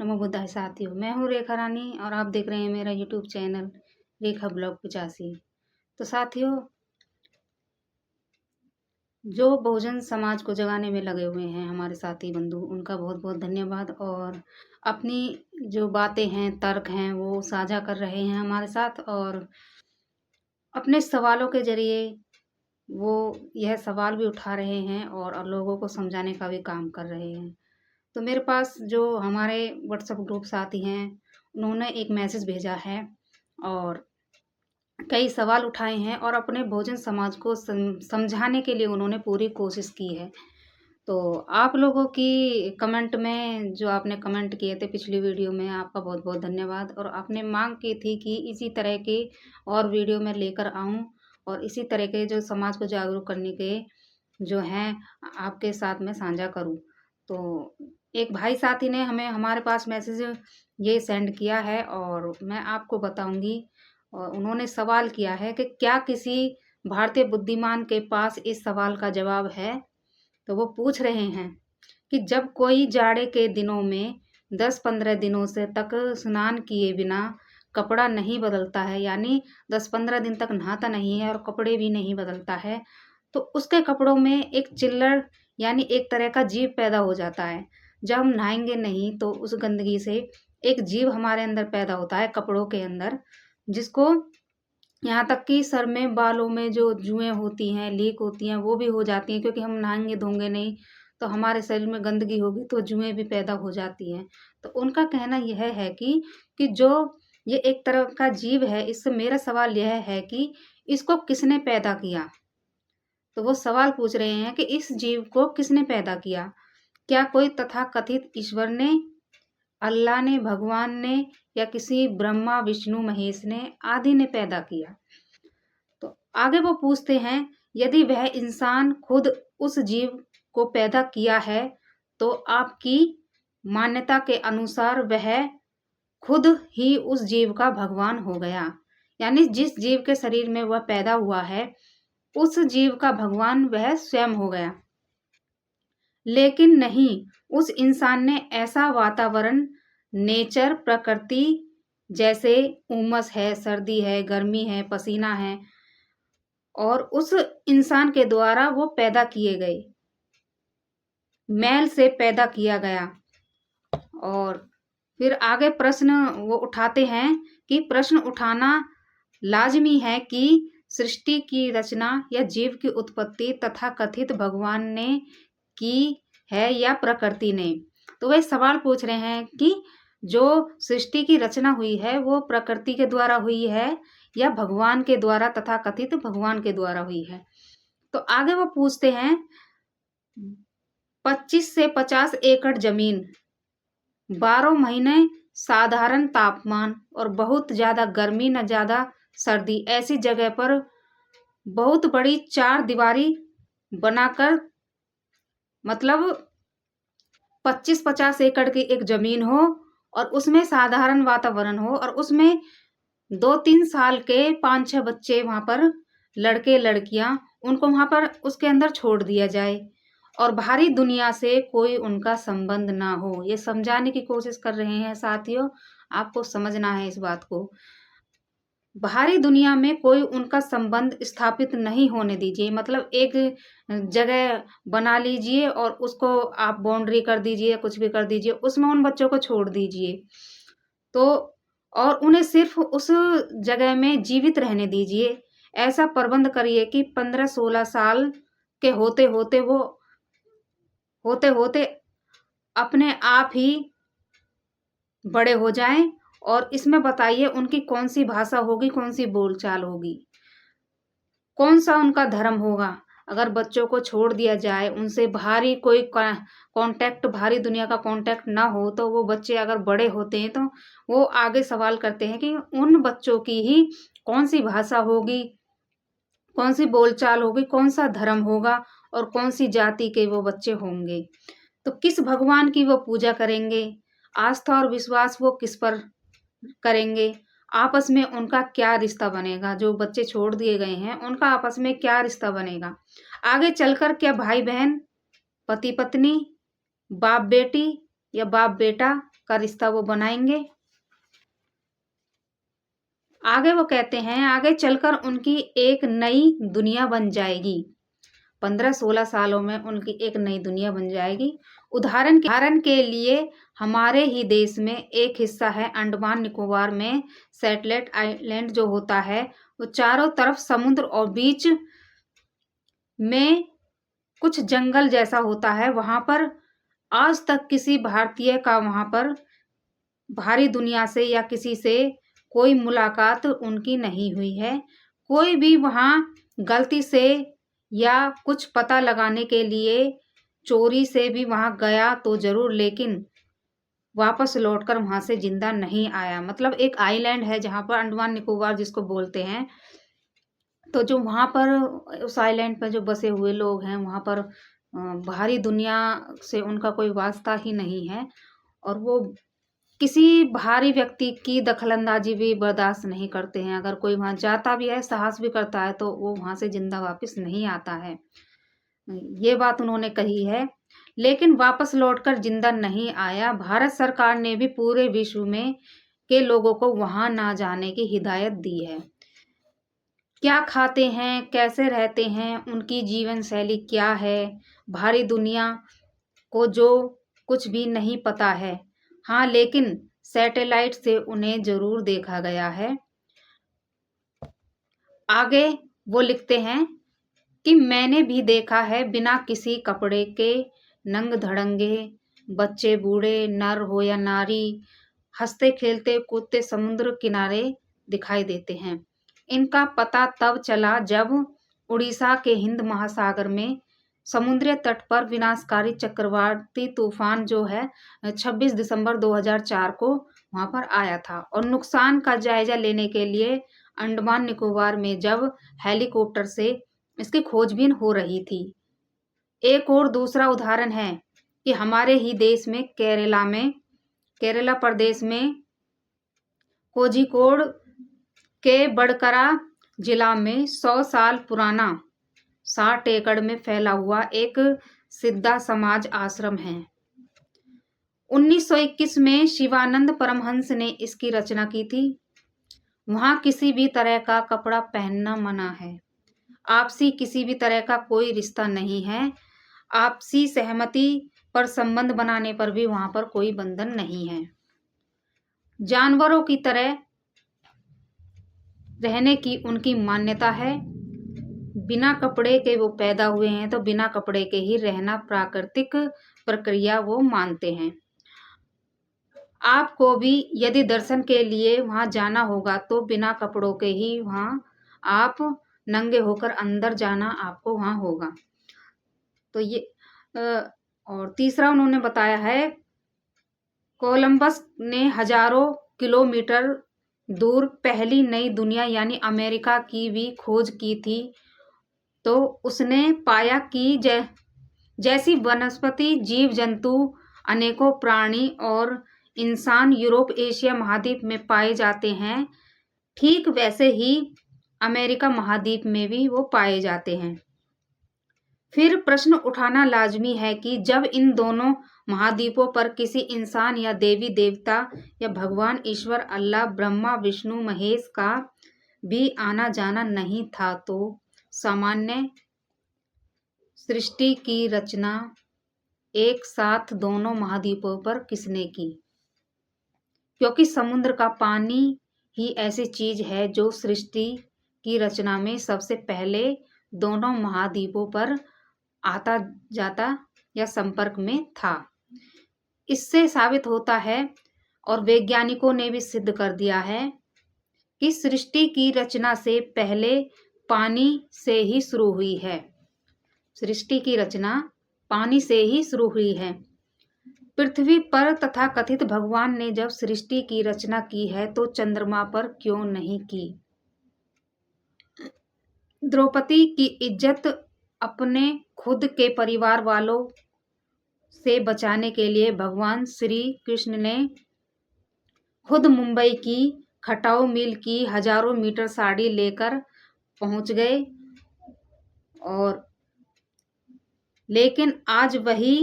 नमो बुद्धाय साथियों, मैं हूँ रेखा रानी और आप देख रहे हैं मेरा यूट्यूब चैनल रेखा ब्लॉग 85। तो साथियों, जो बहुजन समाज को जगाने में लगे हुए हैं हमारे साथी बंधु, उनका बहुत बहुत धन्यवाद। और अपनी जो बातें हैं, तर्क हैं, वो साझा कर रहे हैं हमारे साथ और अपने सवालों के जरिए वो यह सवाल भी उठा रहे हैं और लोगों को समझाने का भी काम कर रहे हैं। तो मेरे पास जो हमारे व्हाट्सएप ग्रुप साथी हैं, उन्होंने एक मैसेज भेजा है और कई सवाल उठाए हैं और अपने बहुजन समाज को समझाने के लिए उन्होंने पूरी कोशिश की है। तो आप लोगों की कमेंट में जो आपने कमेंट किए थे पिछली वीडियो में, आपका बहुत बहुत धन्यवाद। और आपने मांग की थी कि इसी तरह की और वीडियो में लेकर आऊं और इसी तरह के जो समाज को जागरूक करने के जो हैं आपके साथ में साझा करूं। तो एक भाई साथी ने हमें हमारे पास मैसेज ये सेंड किया है और मैं आपको बताऊंगी। और उन्होंने सवाल किया है कि क्या किसी भारतीय बुद्धिमान के पास इस सवाल का जवाब है। तो वो पूछ रहे हैं कि जब कोई जाड़े के दिनों में 10-15 दिनों से तक स्नान किए बिना कपड़ा नहीं बदलता है, यानी 10-15 दिन तक नहाता नहीं है और कपड़े भी नहीं बदलता है, तो उसके कपड़ों में एक चिल्लड़ यानी एक तरह का जीव पैदा हो जाता है। जब हम नहाएंगे नहीं तो उस गंदगी से एक जीव हमारे अंदर पैदा होता है कपड़ों के अंदर, जिसको यहाँ तक कि सर में, बालों में जो जुएँ होती हैं, लीक होती हैं, वो भी हो जाती हैं, क्योंकि हम नहाएँगे धोंगे नहीं, तो हमारे शरीर में गंदगी होगी तो जुएँ भी पैदा हो जाती हैं। तो उनका कहना यह है कि जो ये एक तरह का जीव है, इससे मेरा सवाल यह है कि इसको किसने पैदा किया? तो वो सवाल पूछ रहे हैं कि इस जीव को किसने पैदा किया? क्या कोई तथाकथित ईश्वर ने, अल्लाह ने, भगवान ने या किसी ब्रह्मा, विष्णु, महेश ने, आदि ने पैदा किया? तो आगे वो पूछते हैं, यदि वह इंसान खुद उस जीव को पैदा किया है तो आपकी मान्यता के अनुसार वह खुद ही उस जीव का भगवान हो गया। यानी जिस जीव के शरीर में वह पैदा हुआ है, उस जीव का भगवान वह स्वयं हो गया। लेकिन नहीं, उस इंसान ने ऐसा वातावरण, नेचर, प्रकृति, जैसे उमस है, सर्दी है, गर्मी है, पसीना है, और उस इंसान के द्वारा वो पैदा किए गए, मैल से पैदा किया गया। और फिर आगे प्रश्न वो उठाते हैं कि प्रश्न उठाना लाजमी है कि सृष्टि की रचना या जीव की उत्पत्ति तथा कथित भगवान ने की है या प्रकृति ने। तो वे सवाल पूछ रहे हैं कि जो सृष्टि की रचना हुई है वो प्रकृति के द्वारा हुई है या भगवान के द्वारा, तथा कथित भगवान के द्वारा हुई है। तो आगे वो पूछते हैं, 25 से 50 एकड़ जमीन, 12 महीने साधारण तापमान और बहुत ज्यादा गर्मी न ज्यादा सर्दी, ऐसी जगह पर बहुत बड़ी 4 दीवारी बनाकर, मतलब 25-50 एकड़ की एक जमीन हो और उसमें साधारण वातावरण हो और उसमें 2-3 साल के 5-6 बच्चे वहां पर, लड़के लड़कियां, उनको वहां पर उसके अंदर छोड़ दिया जाए और बाहरी दुनिया से कोई उनका संबंध ना हो। ये समझाने की कोशिश कर रहे हैं साथियों, आपको समझना है इस बात को। बाहरी दुनिया में कोई उनका संबंध स्थापित नहीं होने दीजिए। मतलब एक जगह बना लीजिए और उसको आप बाउंड्री कर दीजिए, कुछ भी कर दीजिए, उसमें उन बच्चों को छोड़ दीजिए। तो और उन्हें सिर्फ उस जगह में जीवित रहने दीजिए। ऐसा प्रबंध करिए कि 15-16 साल के होते होते अपने आप ही बड़े हो जाएं। और इसमें बताइए उनकी कौन सी भाषा होगी, कौन सी बोलचाल होगी, कौन सा उनका धर्म होगा। अगर बच्चों को छोड़ दिया जाए, उनसे भारी कोई कांटेक्ट, भारी दुनिया का कांटेक्ट ना हो, तो वो बच्चे अगर बड़े होते हैं तो वो आगे सवाल करते हैं कि उन बच्चों की ही कौन सी भाषा होगी, कौन सी बोलचाल होगी, कौन सा धर्म होगा और कौन सी जाति के वो बच्चे होंगे। तो किस भगवान की वो पूजा करेंगे, आस्था और विश्वास वो किस पर करेंगे, आपस में उनका क्या रिश्ता बनेगा। जो बच्चे छोड़ दिए गए हैं उनका आपस में क्या रिश्ता बनेगा। आगे चलकर क्या भाई बहन, पति पत्नी, बाप बेटी या बाप बेटा का रिश्ता वो बनाएंगे। आगे वो कहते हैं आगे चलकर उनकी एक नई दुनिया बन जाएगी। 15-16 सालों में उनकी एक नई दुनिया बन जाएगी। उदाहरण के लिए हमारे ही देश में एक हिस्सा है अंडमान निकोबार में सैटेलाइट आइलैंड जो होता है, वो चारों तरफ समुद्र और बीच में कुछ जंगल जैसा होता है। वहां पर आज तक किसी भारतीय का वहां पर बाहरी दुनिया से या किसी से कोई मुलाकात उनकी नहीं हुई है। कोई भी वहां गलती से या कुछ पता लगाने के लिए चोरी से भी वहां गया तो जरूर, लेकिन वापस लौटकर वहां से जिंदा नहीं आया। मतलब एक आइलैंड है जहां पर अंडमान निकोबार जिसको बोलते हैं, तो जो वहां पर उस आइलैंड पर जो बसे हुए लोग हैं वहां पर बाहरी दुनिया से उनका कोई वास्ता ही नहीं है, और वो किसी बाहरी व्यक्ति की दखलंदाजी भी बर्दाश्त नहीं करते हैं। अगर कोई वहां जाता भी है, साहस भी करता है, तो वो वहां से जिंदा वापस नहीं आता है। ये बात उन्होंने कही है। लेकिन वापस लौटकर जिंदा नहीं आया। भारत सरकार ने भी पूरे विश्व में के लोगों को वहां ना जाने की हिदायत दी है। क्या खाते हैं, कैसे रहते हैं, उनकी जीवन शैली क्या है, बाहरी दुनिया को जो कुछ भी नहीं पता है। हाँ, लेकिन सैटेलाइट से उन्हें जरूर देखा गया है। आगे वो लिखते हैं कि मैंने भी देखा है बिना किसी कपड़े के नंग धड़ंगे बच्चे बूढ़े नर हो या नारी हंसते खेलते कूदते समुद्र किनारे दिखाई देते हैं। इनका पता तब चला जब उड़ीसा के हिंद महासागर में समुद्री तट पर विनाशकारी चक्रवाती तूफान जो है 26 दिसंबर 2004 को वहां पर आया था, और नुकसान का जायजा लेने के लिए अंडमान निकोबार में जब हेलीकॉप्टर से इसकी खोजबीन हो रही थी। एक और दूसरा उदाहरण है कि हमारे ही देश में केरला प्रदेश में कोझिकोड के बड़करा जिला में 100 साल पुराना 60 एकड़ में फैला हुआ एक सिद्धा समाज आश्रम है। 1921 में शिवानंद परमहंस ने इसकी रचना की थी। वहां किसी भी तरह का कपड़ा पहनना मना है। आपसी किसी भी तरह का कोई रिश्ता नहीं है। आपसी सहमति पर संबंध बनाने पर भी वहां पर कोई बंधन नहीं है। जानवरों की तरह रहने की उनकी मान्यता है। बिना कपड़े के वो पैदा हुए हैं, तो बिना कपड़े के ही रहना प्राकृतिक प्रक्रिया वो मानते हैं। आपको भी यदि दर्शन के लिए वहां जाना होगा तो बिना कपड़ों के ही वहां आप नंगे होकर अंदर जाना आपको वहां होगा। तो ये और तीसरा उन्होंने बताया है कोलंबस ने हजारों किलोमीटर दूर पहली नई दुनिया यानी अमेरिका की भी खोज की थी। तो उसने पाया कि जैसी वनस्पति जीव जंतु अनेकों प्राणी और इंसान यूरोप एशिया महाद्वीप में पाए जाते हैं, ठीक वैसे ही अमेरिका महाद्वीप में भी वो पाए जाते हैं। फिर प्रश्न उठाना लाजमी है कि जब इन दोनों महाद्वीपों पर किसी इंसान या देवी देवता या भगवान ईश्वर अल्लाह ब्रह्मा विष्णु महेश का भी आना जाना नहीं था, तो सामान्य सृष्टि की रचना एक साथ दोनों महाद्वीपों पर किसने की? क्योंकि समुद्र का पानी ही ऐसी चीज है जो सृष्टि की रचना में सबसे पहले दोनों महाद्वीपों पर आता जाता या संपर्क में था। इससे साबित होता है और वैज्ञानिकों ने भी सिद्ध कर दिया है कि सृष्टि की रचना से पहले पानी से ही शुरू हुई है। सृष्टि की रचना पानी से ही शुरू हुई है। पृथ्वी पर तथाकथित भगवान ने जब सृष्टि की रचना की है तो चंद्रमा पर क्यों नहीं की? द्रौपदी की इज्जत अपने खुद के परिवार वालों से बचाने के लिए भगवान श्री कृष्ण ने खुद मुंबई की खटाऊ मिल की हजारों मीटर साड़ी लेकर पहुंच गए, और लेकिन आज वही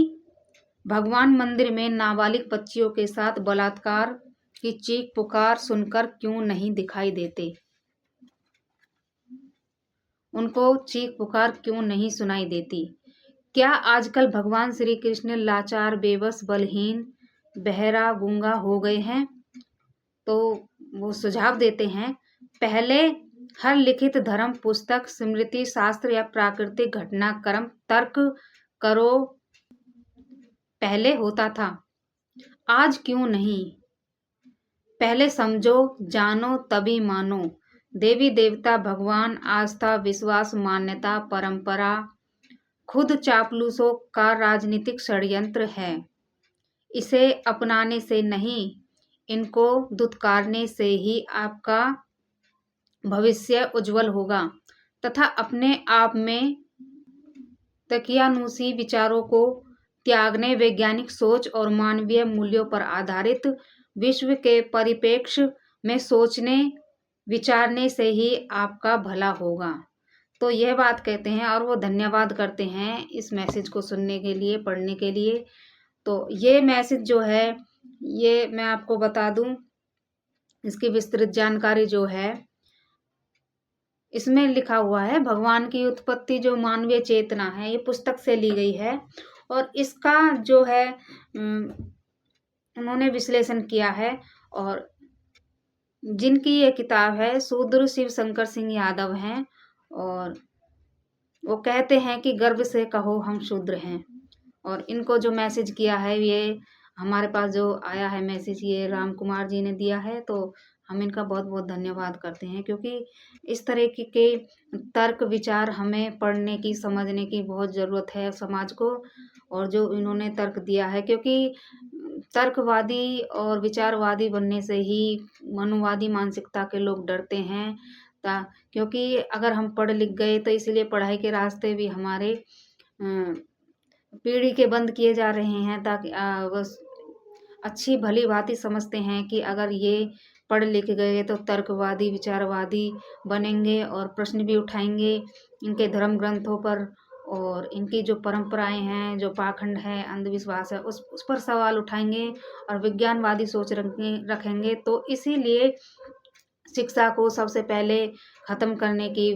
भगवान मंदिर में नाबालिग बच्चियों के साथ बलात्कार की चीख पुकार सुनकर क्यों नहीं दिखाई देते? उनको चीख पुकार क्यों नहीं सुनाई देती? क्या आजकल भगवान श्री कृष्ण लाचार, बेबस, बलहीन, बहरा, गूंगा हो गए हैं? तो वो सुझाव देते हैं, पहले हर लिखित धर्म पुस्तक, स्मृति शास्त्र या प्राकृतिक घटनाक्रम तर्क करो पहले होता था, आज क्यों नहीं? पहले समझो, जानो तभी मानो। देवी देवता, भगवान, आस्था, विश्वास, मान्यता, परंपरा खुद चापलूसों का राजनीतिक षड्यंत्र है। इसे अपनाने से नहीं, इनको दुत्कारने से ही आपका भविष्य उज्जवल होगा तथा अपने आप में तकियानुसी विचारों को त्यागने, वैज्ञानिक सोच और मानवीय मूल्यों पर आधारित विश्व के परिप्रेक्ष्य में सोचने विचारने से ही आपका भला होगा। तो यह बात कहते हैं और वो धन्यवाद करते हैं इस मैसेज को सुनने के लिए, पढ़ने के लिए। तो ये मैसेज जो है, ये मैं आपको बता दूं, इसकी विस्तृत जानकारी जो है इसमें लिखा हुआ है, भगवान की उत्पत्ति जो मानवीय चेतना है, ये पुस्तक से ली गई है और इसका जो है उन्होंने विश्लेषण किया है। और जिनकी ये किताब है शूद्र शिव शंकर सिंह यादव हैं और वो कहते हैं कि गर्व से कहो हम शूद्र हैं। और इनको जो मैसेज किया है, ये हमारे पास जो आया है मैसेज, ये राम कुमार जी ने दिया है। तो हम इनका बहुत बहुत धन्यवाद करते हैं, क्योंकि इस तरह के तर्क विचार हमें पढ़ने की, समझने की बहुत ज़रूरत है समाज को। और जो इन्होंने तर्क दिया है, क्योंकि तर्कवादी और विचारवादी बनने से ही मनुवादी मानसिकता के लोग डरते हैं। क्योंकि अगर हम पढ़ लिख गए तो इसलिए पढ़ाई के रास्ते भी हमारे पीढ़ी के बंद किए जा रहे हैं, ताकि बस अच्छी भली भांति समझते हैं कि अगर ये पढ़ लिख गए तो तर्कवादी, विचारवादी बनेंगे और प्रश्न भी उठाएंगे इनके धर्म ग्रंथों पर, और इनकी जो परंपराएं हैं, जो पाखंड है, अंधविश्वास है, उस पर सवाल उठाएंगे और विज्ञानवादी सोच रखेंगे। तो इसीलिए शिक्षा को सबसे पहले ख़त्म करने की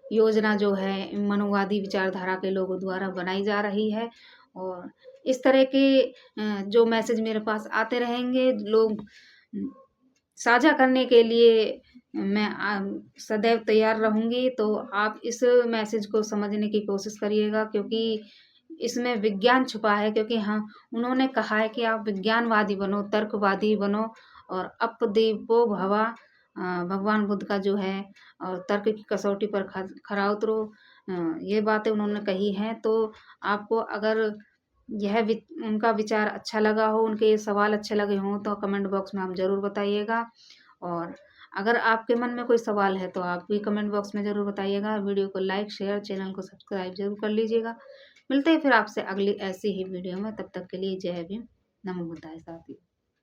योजना जो है मनुवादी विचारधारा के लोगों द्वारा बनाई जा रही है। और इस तरह के जो मैसेज मेरे पास आते रहेंगे, लोग साझा करने के लिए मैं सदैव तैयार रहूँगी। तो आप इस मैसेज को समझने की कोशिश करिएगा, क्योंकि इसमें विज्ञान छुपा है। क्योंकि हाँ, उन्होंने कहा है कि आप विज्ञानवादी बनो, तर्कवादी बनो और अपदेवो भवा, भगवान बुद्ध का जो है, और तर्क की कसौटी पर खरा उतरो। ये बातें उन्होंने कही हैं। तो आपको अगर यह उनका विचार अच्छा लगा हो, उनके सवाल अच्छे लगे हों, तो कमेंट बॉक्स में आप ज़रूर बताइएगा। और अगर आपके मन में कोई सवाल है तो आप भी कमेंट बॉक्स में ज़रूर बताइएगा। वीडियो को लाइक, शेयर, चैनल को सब्सक्राइब जरूर कर लीजिएगा। मिलते हैं फिर आपसे अगली ऐसी ही वीडियो में। तब तक के लिए जय भीम, नमो बुद्धाय साथियों।